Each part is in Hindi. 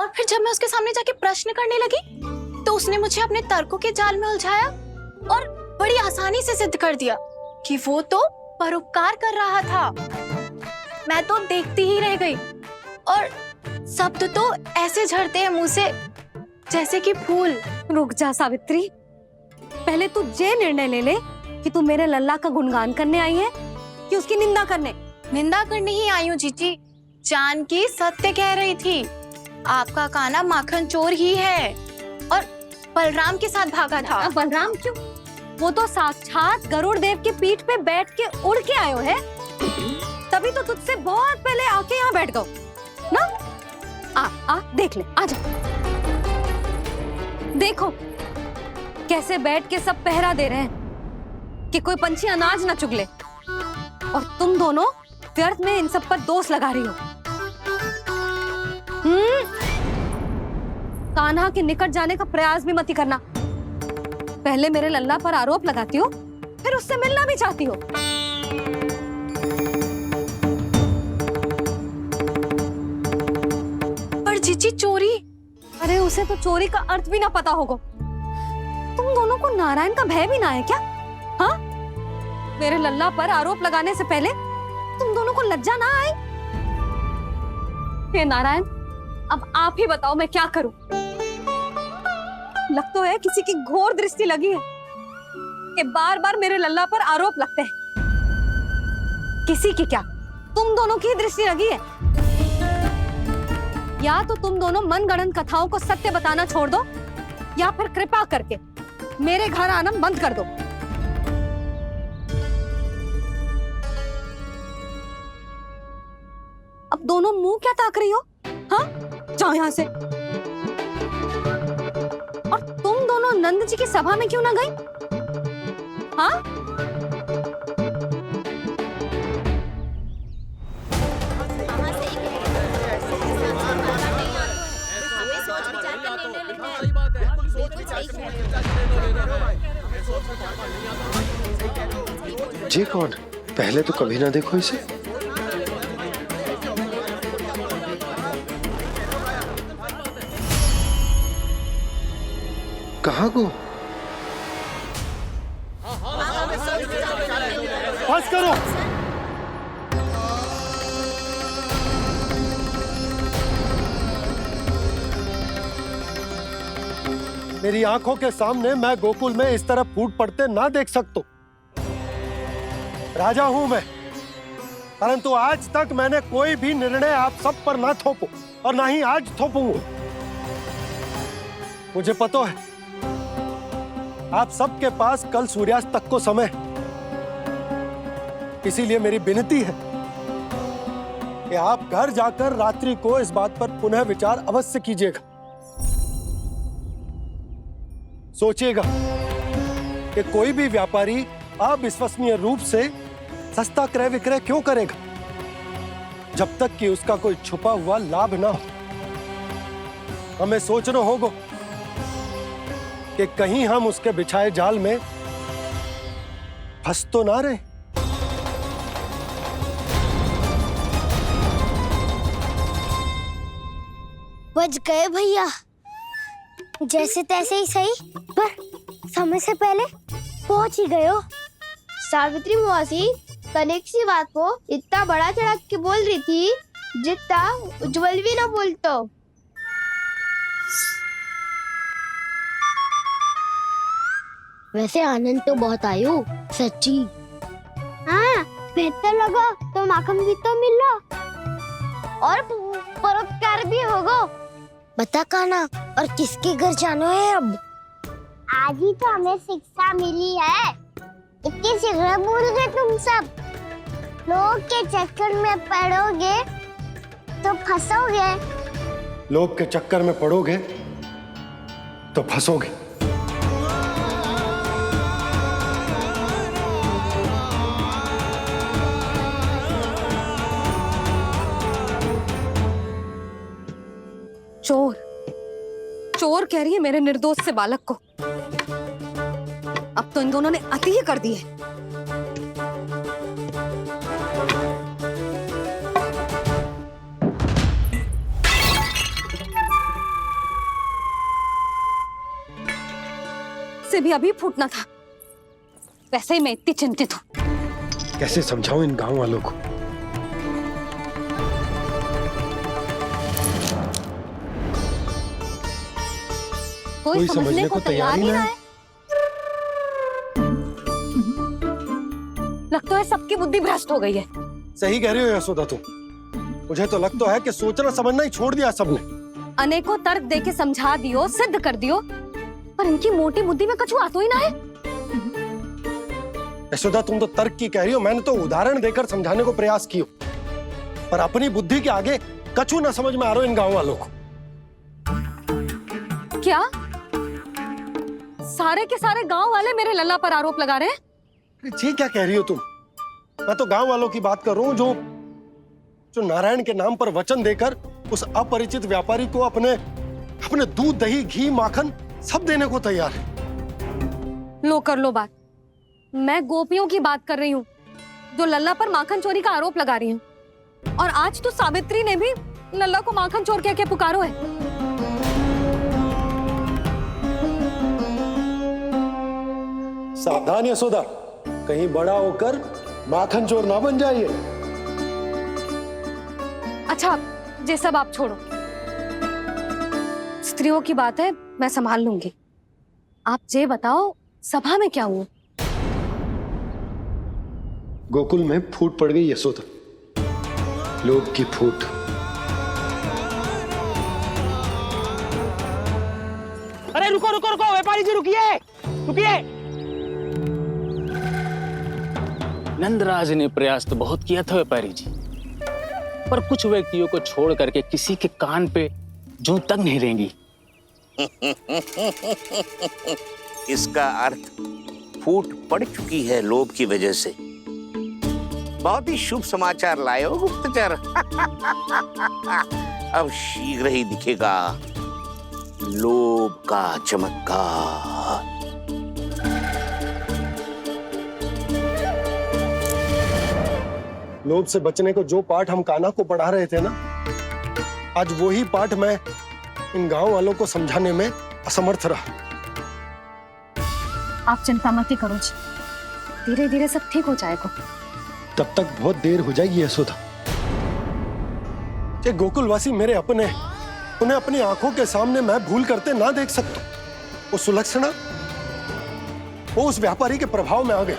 फिर जब मैं उसके सामने जाके प्रश्न करने लगी तो उसने मुझे अपने तर्कों के जाल में उलझाया और बड़ी आसानी से सिद्ध कर दिया कि वो तो परोपकार कर रहा था। मैं तो देखती ही रह गई और शब्द तो ऐसे झड़ते हैं मुंह से जैसे कि फूल। रुक जा सावित्री, पहले तू ये निर्णय ले ले कि तू मेरे लल्ला का गुणगान करने आई है कि उसकी निंदा करने। निंदा करने ही आई हूँ जीजी। जानकी सत्य कह रही थी, आपका कान्हा माखन चोर ही है और बलराम के साथ भागा था। बलराम क्यों? वो तो साक्षात गरुड़ देव की पीठ पे बैठ के उड़ के आयो है, तभी तो तुझसे बहुत पहले आके यहाँ बैठ गओ ना। आ देख ले, आ जा। देखो कैसे बैठ के सब पहरा दे रहे हैं कि कोई पंछी अनाज ना चुगले, और तुम दोनों व्यर्थ में इन सब पर दोष लगा रही हो। कान्हा के निकट जाने का प्रयास भी मत ही करना। पहले मेरे लल्ला पर आरोप लगाती हो, फिर उससे मिलना भी चाहती हो। पर जीजी चोरी, अरे उसे तो चोरी का अर्थ भी ना पता होगा। तुम दोनों को नारायण का भय भी ना है क्या? हाँ, मेरे लल्ला पर आरोप लगाने से पहले तुम दोनों को लज्जा ना आई? हे नारायण, अब आप ही बताओ मैं क्या करूं। लग तो है किसी की घोर दृष्टि लगी है कि बार बार मेरे लल्ला पर आरोप लगते हैं। किसी की क्या, तुम दोनों की दृष्टि लगी है। या तो तुम दोनों मनगढ़ंत कथाओं को सत्य बताना छोड़ दो, या फिर कृपा करके मेरे घर आना बंद कर दो। अब दोनों मुंह क्या ताक रही हो? हाँ, जाओ यहां से। और तुम दोनों नंद जी की सभा में क्यों ना गई? हाँ, जी कौन? पहले तो कभी ना देखो इसे। कहाँ को? बस करो। मेरी आंखों के सामने मैं गोकुल में इस तरह फूट पड़ते ना देख सकता। राजा हूं मैं, परंतु आज तक मैंने कोई भी निर्णय आप सब पर ना थोपो और ना ही आज थोपूंगा। मुझे पता है आप सबके पास कल सूर्यास्त तक को समय, इसीलिए मेरी विनती है कि आप घर जाकर रात्रि को इस बात पर पुनः विचार अवश्य कीजिएगा। सोचिएगा कि कोई भी व्यापारी अविश्वसनीय रूप से सस्ता क्रय विक्रय क्यों करेगा जब तक कि उसका कोई छुपा हुआ लाभ ना हो। हमें सोचना होगा कि कहीं हम उसके बिछाए जाल में फंस तो ना रहे। बच गए भैया, जैसे तैसे ही सही, पर समय से पहले पहुंच ही गए हो। सावित्री मौसी कनेक सी बात को इतना बड़ा चढ़ा के बोल रही थी जितना उज्जवल भी ना बोलतो। वैसे आनंद तो बहुत आयो, सच्ची। हाँ, बेहतर लगा तो माखन भी तो मिला और परोपकार भी होगा। बता कान्हा, और किसके घर जाना है अब? आज ही तो हमें शिक्षा मिली है। इतनी शीघ्र भूल गए तुम सब। लोग के चक्कर में पड़ोगे तो फंसोगे। लोग के चक्कर में पड़ोगे तो फंसोगे। चोर, चोर कह रही है मेरे निर्दोष से बालक को। अब तो इन दोनों ने अति ही कर दी है। से भी अभी फूटना था। वैसे ही मैं इतनी चिंतित हूँ। कैसे समझाऊं इन गांव वालों को? कोई समझने को तैयार ही ना है। लगता है सबकी बुद्धि भ्रष्ट हो गई है। सही कह रही हो यशोदा तुम। मुझे तो लगता है कि सोचना समझना ही छोड़ दिया सबने। अनेकों तर्क देके समझा दियो, सिद्ध कर दियो, पर इनकी मोटी बुद्धि में कछु आता ही ना है। यशोदा तुम तो तर्क की कह रही हो, मैंने तो उदाहरण देकर समझाने को प्रयास किया, पर अपनी बुद्धि के आगे कछु ना समझ में आ रहा इन गांव वालों को। क्या सारे के सारे गांव वाले मेरे लल्ला पर आरोप लगा रहे हैं? ये क्या कह रही हो तुम? मैं तो गांव वालों की बात कर रहा हूं जो नारायण के नाम पर वचन देकर उस अपरिचित व्यापारी को अपने दूध, दही, घी, माखन सब देने को तैयार है। लो कर लो बात। मैं गोपियों की बात कर रही हूँ जो लल्ला पर माखन चोरी का आरोप लगा रही हूँ। और आज तो सावित्री ने भी लल्ला को माखन चोर कह के पुकारो है। सावधान यशोदा, कहीं बड़ा होकर माखन चोर ना बन जाइए। अच्छा, ये सब आप छोड़ो। स्त्रियों की बात है, मैं संभाल लूंगी। आप ये बताओ, सभा में क्या हुआ? गोकुल में फूट पड़ गई यशोदा, लोभ की फूट। अरे रुको रुको रुको, व्यापारी जी रुकिए रुकिए। नंदराज ने प्रयास तो बहुत किया था व्यापारी जी, पर कुछ व्यक्तियों को छोड़ करके किसी के कान पे जूं तक नहीं रेंगी। इसका अर्थ फूट पड़ चुकी है लोभ की वजह से। बहुत ही शुभ समाचार लाए हो गुप्तचर। अब शीघ्र ही दिखेगा लोभ का चमत्कार। लोभ से बचने को जो पाठ हम कान्हा को पढ़ा रहे थे ना, आज वही पाठ मैं इन गांव वालों को समझाने में असमर्थ रहा। आप चिंता मत करो जी, धीरे धीरे सब ठीक हो जाएगा। तब तक बहुत देर हो जाएगी यशोदा। ये गोकुलवासी मेरे अपने, उन्हें अपनी आंखों के सामने मैं भूल करते ना देख सकता। वो सुलक्षणा, वो उस व्यापारी के प्रभाव में आ गया,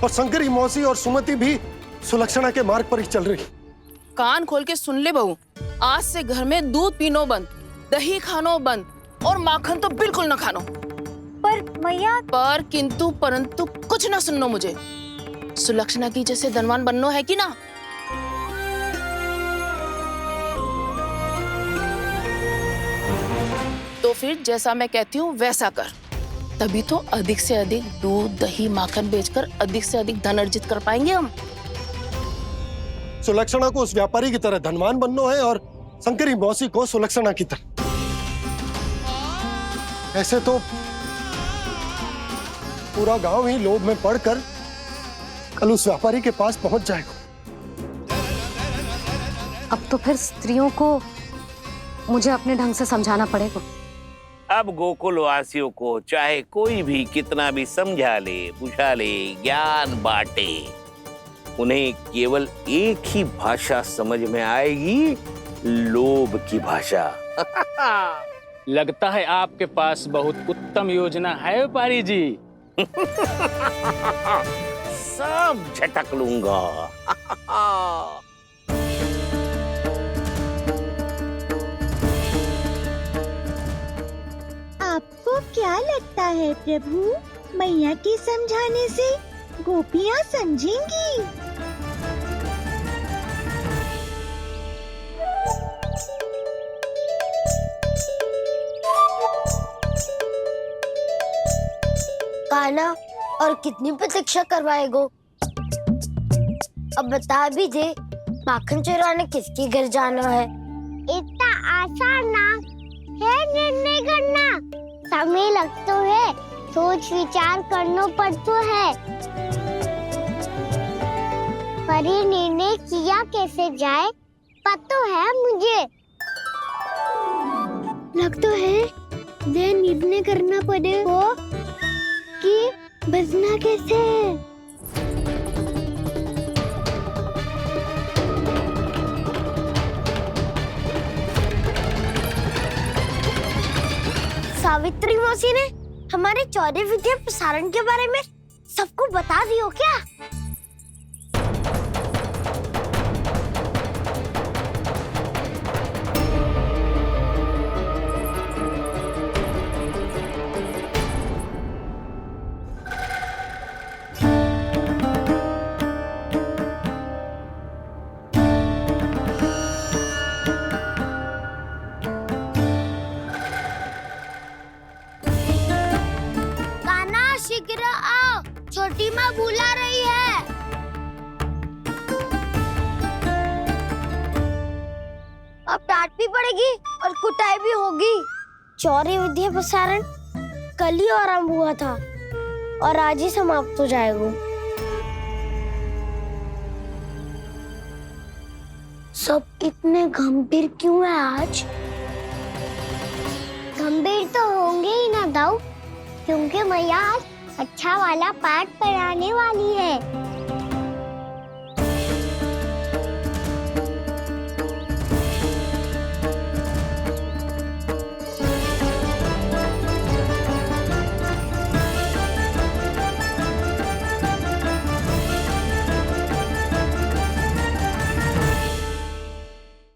और शंकरी मौसी और सुमति भी सुलक्षणा के मार्ग पर ही चल रही। कान खोल के सुन ले बहू, आज से घर में दूध पीनो बंद, दही खानो बंद, और माखन तो बिल्कुल न खानो। पर मैया, पर किंतु परंतु कुछ ना सुननो मुझे। सुलक्षणा की जैसे धनवान बननो है कि ना? तो फिर जैसा मैं कहती हूँ वैसा कर, तभी तो अधिक से अधिक दूध, दही, माखन बेचकर अधिक से अधिक धन अर्जित कर पाएंगे हम। सुलक्षणा को उस व्यापारी की तरह धनवान बनना है और शंकरी मौसी को सुलक्षणा की तरह। ऐसे तो पूरा गांव ही लोभ में पड़कर कल उस व्यापारी के पास पहुंच जाएगा। अब तो फिर स्त्रियों को मुझे अपने ढंग से समझाना पड़ेगा। अब गोकुल वासियों को चाहे कोई भी कितना भी समझा ले, बुझा ले, ज्ञान बांटे, उन्हें केवल एक ही भाषा समझ में आएगी, लोभ की भाषा। लगता है आपके पास बहुत उत्तम योजना है व्यापारी जी। सब झटक लूंगा। आपको क्या लगता है प्रभु, मैया के समझाने से गोपियाँ समझेंगी? कान्हा, और कितनी प्रतीक्षा करवाएगो? अब बता भी दे, माखन चुराने किसके घर जाना है? इतना आसान ना है निर्णय करना, समय लगता है, सोच विचार करना पड़ता है। पर ये निर्णय किया कैसे जाए पता है मुझे। लगता है ये निर्णय करना पड़े वो कि बचना कैसे है। सावित्री मौसी ने हमारे चौरे विद्या प्रसारण के बारे में सबको बता दियो क्या? शीघ्र आओ, छोटी माँ बुला रही है। अब डांट भी पड़ेगी और कुटाई भी होगी। चौरी विद्या प्रसारण कल ही आरंभ हुआ था और आज ही समाप्त हो जाएगा। सब इतने गंभीर क्यों है आज? गंभीर तो होंगे ही ना दाऊ, क्योंकि मैया आज अच्छा वाला पाठ पढ़ाने वाली है।